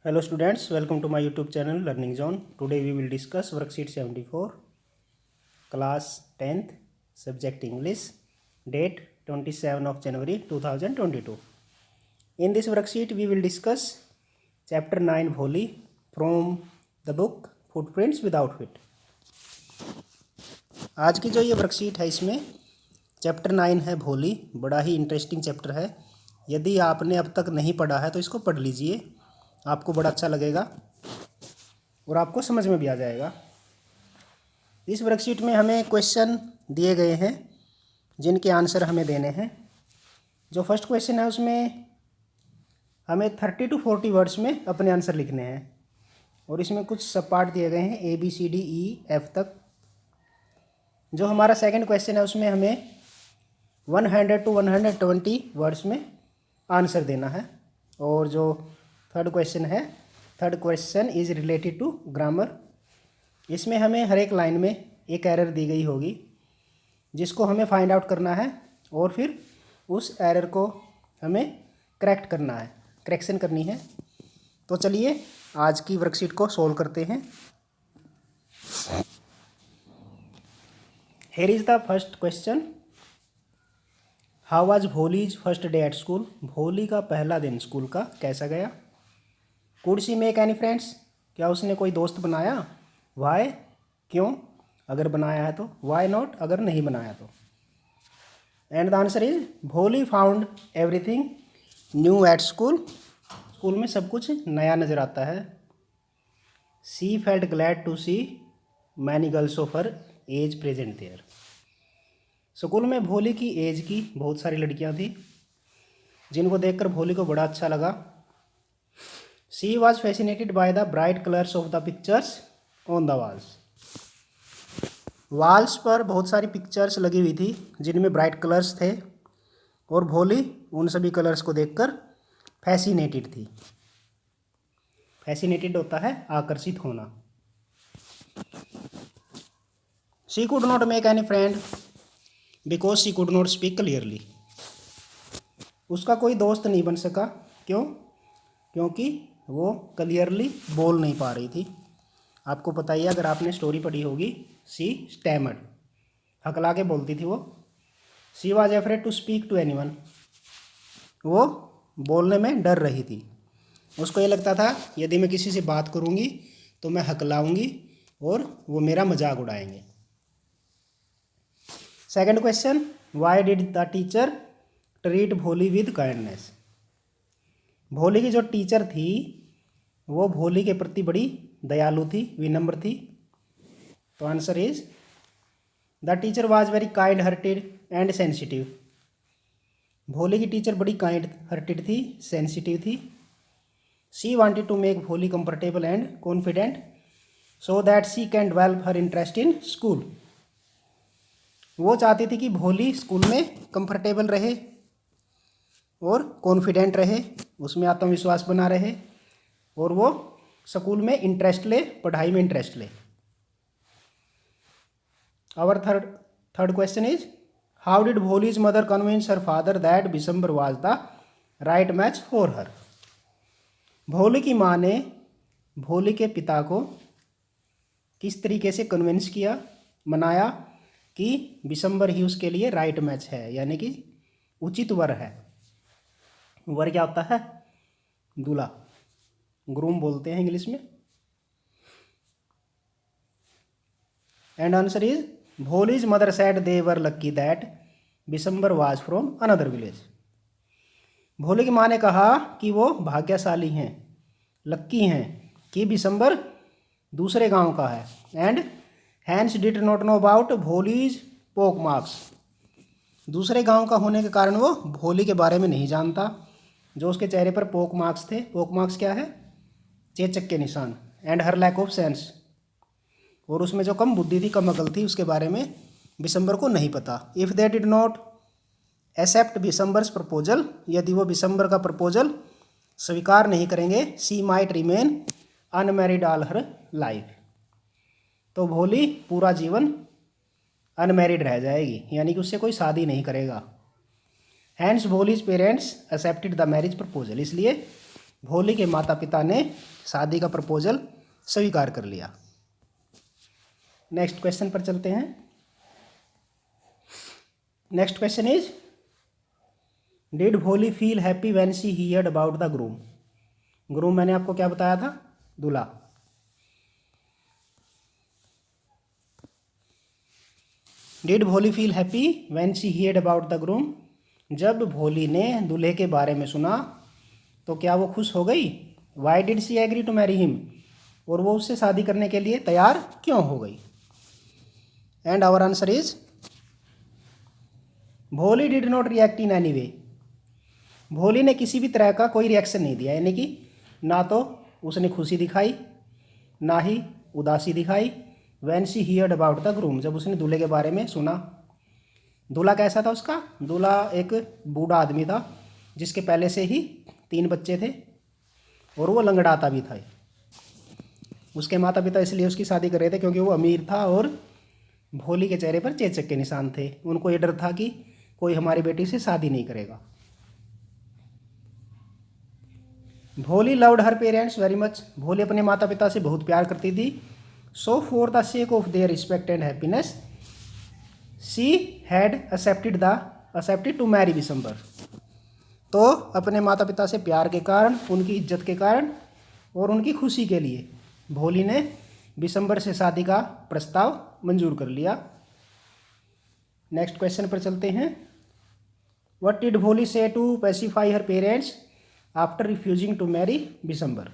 Hello students, welcome to my YouTube channel Learning Zone. Today we will discuss worksheet 74, class 10th, subject English, date 27 of January 2022. In this worksheet we will discuss chapter 9 Bholi from the book Footprints Without Feet. आज की जो ये worksheet है इसमें chapter 9 है भोली, बड़ा ही interesting chapter है। यदि आपने अब तक नहीं पढ़ा है तो इसको पढ़ लीजिए, आपको बड़ा अच्छा लगेगा और आपको समझ में भी आ जाएगा। इस वर्कशीट में हमें क्वेश्चन दिए गए हैं जिनके आंसर हमें देने हैं। जो फर्स्ट क्वेश्चन है उसमें हमें 30 to 40 वर्ड्स में अपने आंसर लिखने हैं और इसमें कुछ सब पार्ट दिए गए हैं ABCDEF तक। जो हमारा सेकंड क्वेश्चन है उसमें हमें 100 to 120 वर्ड्स में आंसर देना है। और जो third question is related to grammar. इसमें हमें हर एक लाइन में एक एरर दी गई होगी जिसको हमें फाइंड आउट करना है और फिर उस एरर को हमें करेक्शन करनी है। तो चलिए आज की वर्कशीट को सोल्व करते हैं। Here is the first question. How was Bholi's first day at school? भोली का पहला दिन स्कूल का कैसा गया? Could she make any friends? क्या उसने कोई दोस्त बनाया? Why? क्यों? अगर बनाया है तो why not? अगर नहीं बनाया तो। And the answer is Bholi found everything new at school. School में सब कुछ नया नज़र आता है। She felt glad to see many girls of her age present there. School में भोली की एज की बहुत सारी लड़कियां थी जिनको देखकर भोली को बड़ा अच्छा लगा। She was fascinated by the bright colors of the pictures on the walls. Walls पर बहुत सारी पिक्चर्स लगी हुई थी जिनमें ब्राइट कलर्स थे और भोली उन सभी कलर्स को देखकर फैसिनेटेड थी। फैसिनेटेड होता है आकर्षित होना। She could not make any friend because she could not speak clearly. उसका कोई दोस्त नहीं बन सका। क्यों? क्योंकि वो क्लियरली बोल नहीं पा रही थी। आपको पता ही है, अगर आपने स्टोरी पढ़ी होगी, शी स्टैमर्ड, हकला के बोलती थी वो। She was afraid to speak to anyone, वो बोलने में डर रही थी। उसको ये लगता था यदि मैं किसी से बात करूँगी तो मैं हकलाऊँगी और वो मेरा मजाक उड़ाएंगे। Second question, why did the teacher treat Bholi with kindness? Bholi की जो टीचर थी वो भोली के प्रति बड़ी दयालु थी, विनम्र थी। तो answer is the teacher was very kind hearted and sensitive. भोली की टीचर बड़ी काइंड हार्टेड थी, सेंसिटिव थी। शी वांटेड टू मेक भोली comfortable and confident so that she can develop her interest in school. वो चाहती थी कि भोली स्कूल में कंफर्टेबल रहे और कॉन्फिडेंट रहे, उसमें आत्मविश्वास बना रहे और वो स्कूल में इंटरेस्ट ले, पढ़ाई में इंटरेस्ट ले। Our third question is how did Bholi's mother convince her father that Bishamber was the right match for her? Bholi की माँ ने भोली के पिता को किस तरीके से कन्विंस किया, मनाया कि दिसंबर ही उसके लिए राइट मैच है, यानी कि उचित वर है। वर क्या होता है? दूल्हा, ग्रूम बोलते हैं इंग्लिश में। And answer is Bholi's mother said they were lucky that Bishamber was from another village. भोली की माँ ने कहा कि वो भाग्यशाली हैं, लक्की हैं कि दिसंबर दूसरे गांव का है। And hence did not know about Bholi's pock marks. दूसरे गांव का होने के कारण वो भोली के बारे में नहीं जानता। जो उसके चेहरे पर पोक मार्क्स थे, पोक मार्क्स क्या है? चेचक के निशान। And her lack of sense, और उसमें जो कम बुद्धि थी, कम अकल थी, उसके बारे में दिसंबर को नहीं पता। If they did not accept Bishamber's proposal, यदि वो दिसंबर का प्रपोजल स्वीकार नहीं करेंगे, she might remain unmarried all her life. तो भोली पूरा जीवन अनमैरिड रह जाएगी, यानी कि उससे कोई शादी नहीं करेगा। Hence Bholi's parents accepted the marriage proposal, इसलिए भोली के माता पिता ने शादी का प्रपोजल स्वीकार कर लिया। नेक्स्ट क्वेश्चन पर चलते हैं। नेक्स्ट क्वेश्चन इज, डिड भोली feel happy when she heard about the groom? Groom मैंने आपको क्या बताया था? दूल्हा। डिड भोली feel happy when she heard about the groom? जब भोली ने दूल्हे के बारे में सुना तो क्या वो खुश हो गई? Why did she agree to marry him? और वो उससे शादी करने के लिए तैयार क्यों हो गई? एंड आवर आंसर इज, भोली did not react in any way. भोली ने किसी भी तरह का कोई रिएक्शन नहीं दिया, यानी कि ना तो उसने खुशी दिखाई ना ही उदासी दिखाई। When she heard about the groom, जब उसने दूल्हे के बारे में सुना। दूल्हा कैसा था उसका? दूल्हा एक बूढ़ा आदमी था जिसके पहले से ही 3 बच्चे थे और वो लंगड़ाता भी था। उसके माता पिता इसलिए उसकी शादी कर रहे थे क्योंकि वो अमीर था और भोली के चेहरे पर चेचक के निशान थे। उनको ये डर था कि कोई हमारी बेटी से शादी नहीं करेगा। Bholi loved her parents very much. Bholi अपने माता पिता से बहुत प्यार करती थी। So for the sake of their respect and happiness she had accepted to marry Bishamber. तो अपने माता पिता से प्यार के कारण, उनकी इज्जत के कारण और उनकी खुशी के लिए भोली ने बिशंबर से शादी का प्रस्ताव मंजूर कर लिया। नेक्स्ट क्वेश्चन पर चलते हैं। What did Bholi say to pacify her parents after refusing to marry Bishamber?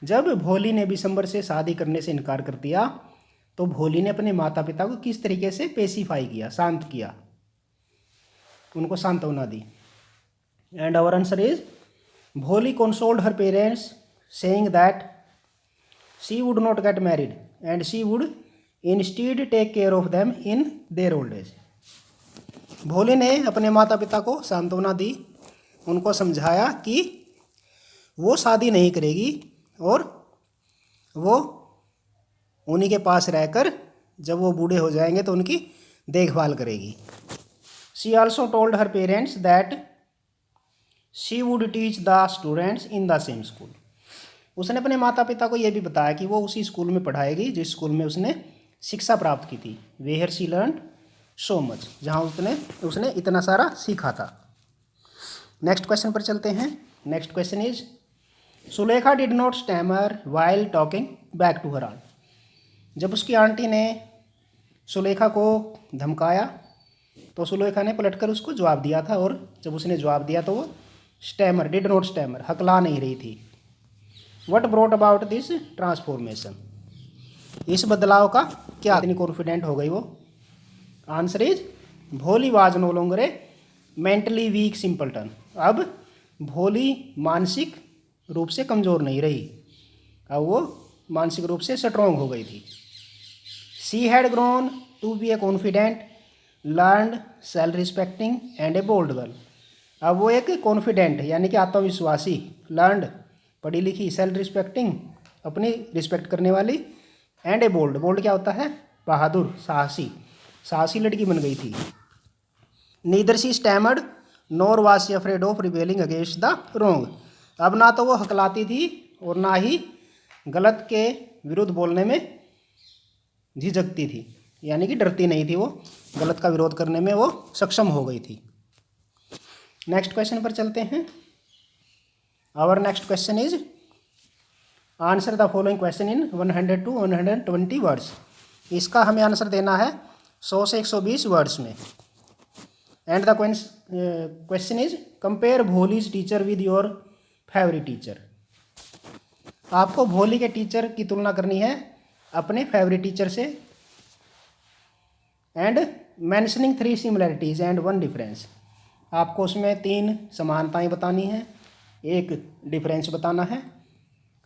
जब भोली ने बिशंबर से शादी करने से इनकार कर दिया तो भोली ने अपने माता पिता को किस तरीके से पेसिफाई किया, शांत किया, उनको सांत्वना दी? And our answer is, Bholi consoled her parents saying that she would not get married and she would instead take care of them in their old age. Bholi ने अपने माता पिता को सांत्वना दी, उनको समझाया कि वो शादी नहीं करेगी और वो उन्हीं के पास रहकर जब वो बूढ़े हो जाएंगे तो उनकी देखभाल करेगी। She also told her parents that she would teach the students in the same school. उसने अपने माता पिता को यह भी बताया कि वो उसी स्कूल में पढ़ाएगी जिस स्कूल में उसने शिक्षा प्राप्त की थी। Where she learned so much, जहाँ उसने इतना सारा सीखा था। नेक्स्ट क्वेश्चन पर चलते हैं। Next question is, Sulekha did not stammer while talking back to her aunt. जब उसकी आंटी ने सुलेखा को धमकाया तो सुलेखा ने पलटकर उसको जवाब दिया था, और जब उसने जवाब दिया तो वो स्टैमर, डिड नॉट स्टैमर, हकला नहीं रही थी। What brought about this transformation? इस बदलाव का क्या, इतनी कॉन्फिडेंट हो गई वो? Answer is, Bholi was no longer a mentally weak simpleton. अब भोली मानसिक रूप से कमज़ोर नहीं रही, अब वो मानसिक रूप से स्ट्रॉन्ग हो गई थी। She had grown to be a confident, learned, self respecting and a bold girl. अब वो एक कॉन्फिडेंट यानी कि आत्मविश्वासी, लर्नड पढ़ी लिखी, सेल्फ रिस्पेक्टिंग अपनी रिस्पेक्ट करने वाली, एंड ए बोल्ड, बोल्ड क्या होता है? बहादुर, साहसी, साहसी लड़की बन गई थी। Neither she stammered nor was she afraid of rebelling against the wrong. अब ना तो वो हकलाती थी और ना ही गलत के विरुद्ध बोलने में झिझकती थी, यानी कि डरती नहीं थी, वो गलत का विरोध करने में वो सक्षम हो गई थी। नेक्स्ट क्वेश्चन पर चलते हैं। Our next question is, answer the following question in 100 to 120 words. इसका हमें आंसर देना है 100 से 120 वर्ड्स में। And the question is, compare Bholi's teacher with your favourite teacher. आपको भोली के टीचर की तुलना करनी है अपने फेवरेट टीचर से। And mentioning 3 similarities and 1 difference. आपको उसमें 3 समानताएं बतानी हैं, 1 डिफरेंस बताना है।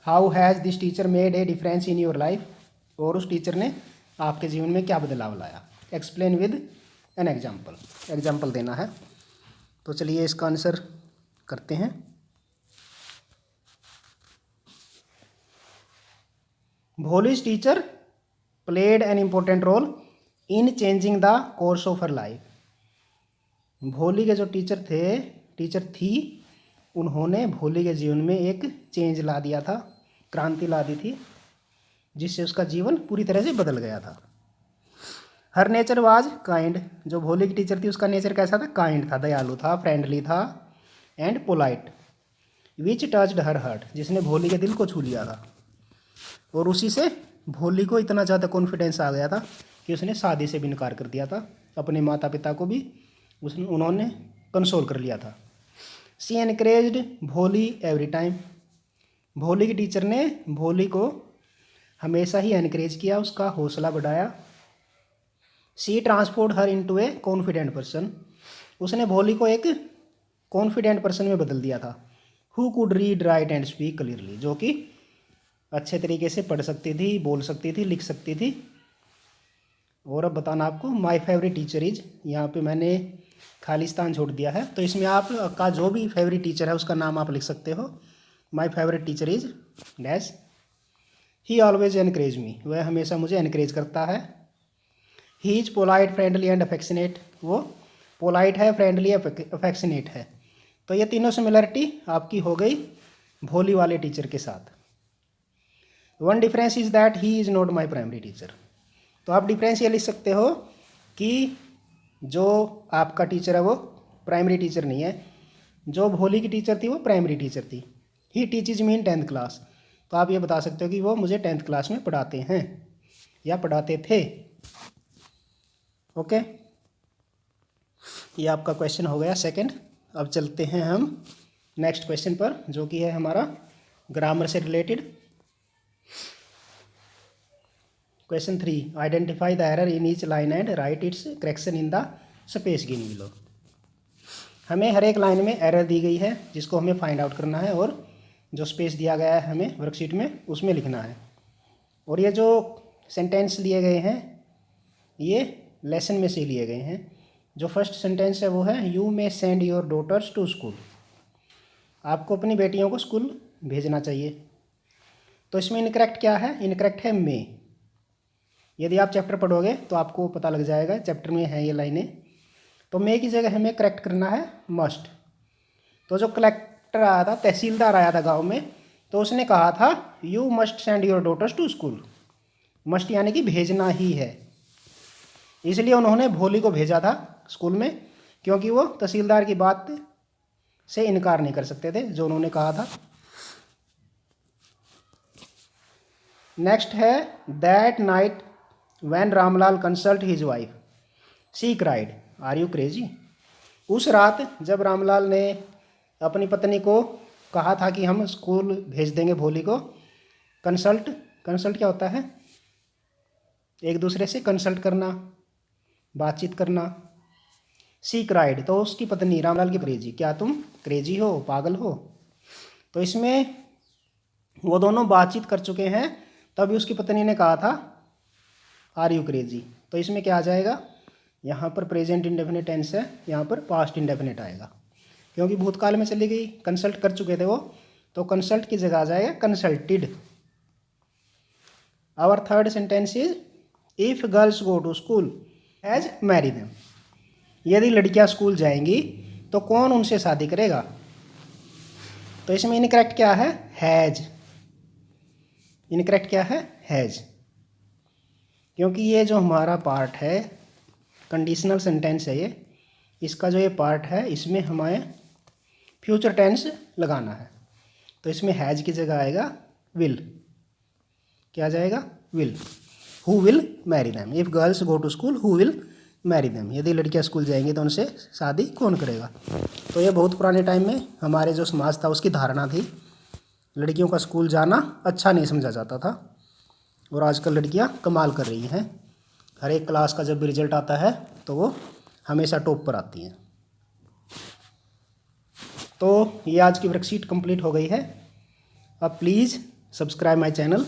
How has this teacher made a difference in your life, और उस टीचर ने आपके जीवन में क्या बदलाव लाया। Explain with an example, example देना है। तो चलिए इसका आंसर करते हैं। Bholi's teacher played an important role in changing the course of her life. Bholi के जो टीचर थी उन्होंने भोली के जीवन में एक चेंज ला दिया था, क्रांति ला दी थी, जिससे उसका जीवन पूरी तरह से बदल गया था। हर नेचर वाज काइंड, जो भोली की टीचर थी उसका नेचर कैसा था? काइंड था, दयालु था, फ्रेंडली था and polite. Which touched her heart, जिसने भोली के दिल को छू लिया था। और उसी से भोली को इतना ज़्यादा कॉन्फिडेंस आ गया था कि उसने शादी से भी इनकार कर दिया था, अपने माता पिता को भी उन्होंने कंसोल कर लिया था। शी एनकरेज्ड भोली एवरी टाइम, भोली की टीचर ने भोली को हमेशा ही एनकरेज किया, उसका हौसला बढ़ाया। She transformed her into A confident person, उसने भोली को एक कॉन्फिडेंट पर्सन में बदल दिया था। Who could read write and speak clearly, जो कि अच्छे तरीके से पढ़ सकती थी, बोल सकती थी, लिख सकती थी। और अब बताना आपको माय फेवरेट टीचर इज, यहाँ पे मैंने खाली स्थान छोड़ दिया है, तो इसमें आपका जो भी फेवरेट टीचर है उसका नाम आप लिख सकते हो। My favourite teacher is dash. He always encourage me, वह हमेशा मुझे एनकरेज करता है। He is polite friendly and affectionate, वो पोलाइट है, फ्रेंडली, अफेक्शनेट है। तो ये तीनों सिमिलरिटी आपकी हो गई भोली वाले टीचर के साथ। One difference is that he is not my primary teacher, तो आप डिफरेंस ये लिख सकते हो कि जो आपका टीचर है वो प्राइमरी टीचर नहीं है, जो भोली की टीचर थी वो प्राइमरी टीचर थी। ही टीचेज मी इन 10th क्लास, तो आप ये बता सकते हो कि वो मुझे 10th क्लास में पढ़ाते हैं या पढ़ाते थे। ओके, ये आपका क्वेश्चन हो गया सेकंड। अब चलते हैं हम नेक्स्ट क्वेश्चन पर, जो कि है हमारा ग्रामर से related. Question 3, identify the error in each line and right it's correction in the space given below. हमें हर एक लाइन में एरर दी गई है जिसको हमें फाइंड आउट करना है, और जो स्पेस दिया गया है हमें वर्कशीट में उसमें लिखना है। और ये जो सेंटेंस लिए गए हैं ये लेसन में से लिए गए हैं। जो फर्स्ट सेंटेंस है वो है you may send your daughters to school, आपको अपनी बेटियों को स्कूल भेजना चाहिए। तो इसमें इनकरेक्ट क्या है? इनकरेक्ट है मे। यदि आप चैप्टर पढ़ोगे तो आपको पता लग जाएगा, चैप्टर में है ये लाइनें। तो मे की जगह हमें करेक्ट करना है मस्ट। तो जो कलेक्टर आया था, तहसीलदार आया था गांव में, तो उसने कहा था you must send your daughters to school. Must यानी कि भेजना ही है, इसलिए उन्होंने भोली को भेजा था स्कूल में, क्योंकि वो तहसीलदार की बात से इनकार नहीं कर सकते थे जो उन्होंने कहा था। नेक्स्ट है that night when Ramlal consult his wife she cried are you crazy. उस रात जब रामलाल ने अपनी पत्नी को कहा था कि हम स्कूल भेज देंगे भोली को, कंसल्ट क्या होता है? एक दूसरे से कंसल्ट करना, बातचीत करना। शी क्राइड, तो उसकी पत्नी रामलाल की क्रेजी, क्या तुम क्रेजी हो, पागल हो। तो इसमें वो दोनों बातचीत कर चुके हैं, तभी उसकी पत्नी ने कहा था आर यू क्रेजी। तो इसमें क्या आ जाएगा? यहाँ पर प्रेजेंट इंडेफिनिट टेंस है, यहाँ पर पास्ट इंडेफिनिट आएगा, क्योंकि भूतकाल में चली गई, कंसल्ट कर चुके थे वो, तो कंसल्ट की जगह आ जाएगा consulted. Our third sentence is if girls go to school has marry them. यदि लड़कियां स्कूल जाएंगी तो कौन उनसे शादी करेगा? तो इसमें इनकरेक्ट क्या है? हैज। इनकरेक्ट क्या है? हैज, क्योंकि ये जो हमारा पार्ट है कंडीशनल सेंटेंस है, ये इसका जो ये पार्ट है इसमें हमें फ्यूचर टेंस लगाना है। तो इसमें हैज की जगह आएगा विल। क्या जाएगा? Will. Who will marry them, if girls go to school who will marry them. यदि लड़कियां स्कूल जाएंगी तो उनसे शादी कौन करेगा? तो ये बहुत पुराने टाइम में हमारे जो समाज था उसकी धारणा थी, लड़कियों का स्कूल जाना अच्छा नहीं समझा जाता था। और आजकल लड़कियां कमाल कर रही हैं, हर एक क्लास का जब भी रिजल्ट आता है तो वो हमेशा टॉप पर आती हैं। तो ये आज की वर्कशीट कंप्लीट हो गई है। अब प्लीज़ सब्सक्राइब माय चैनल।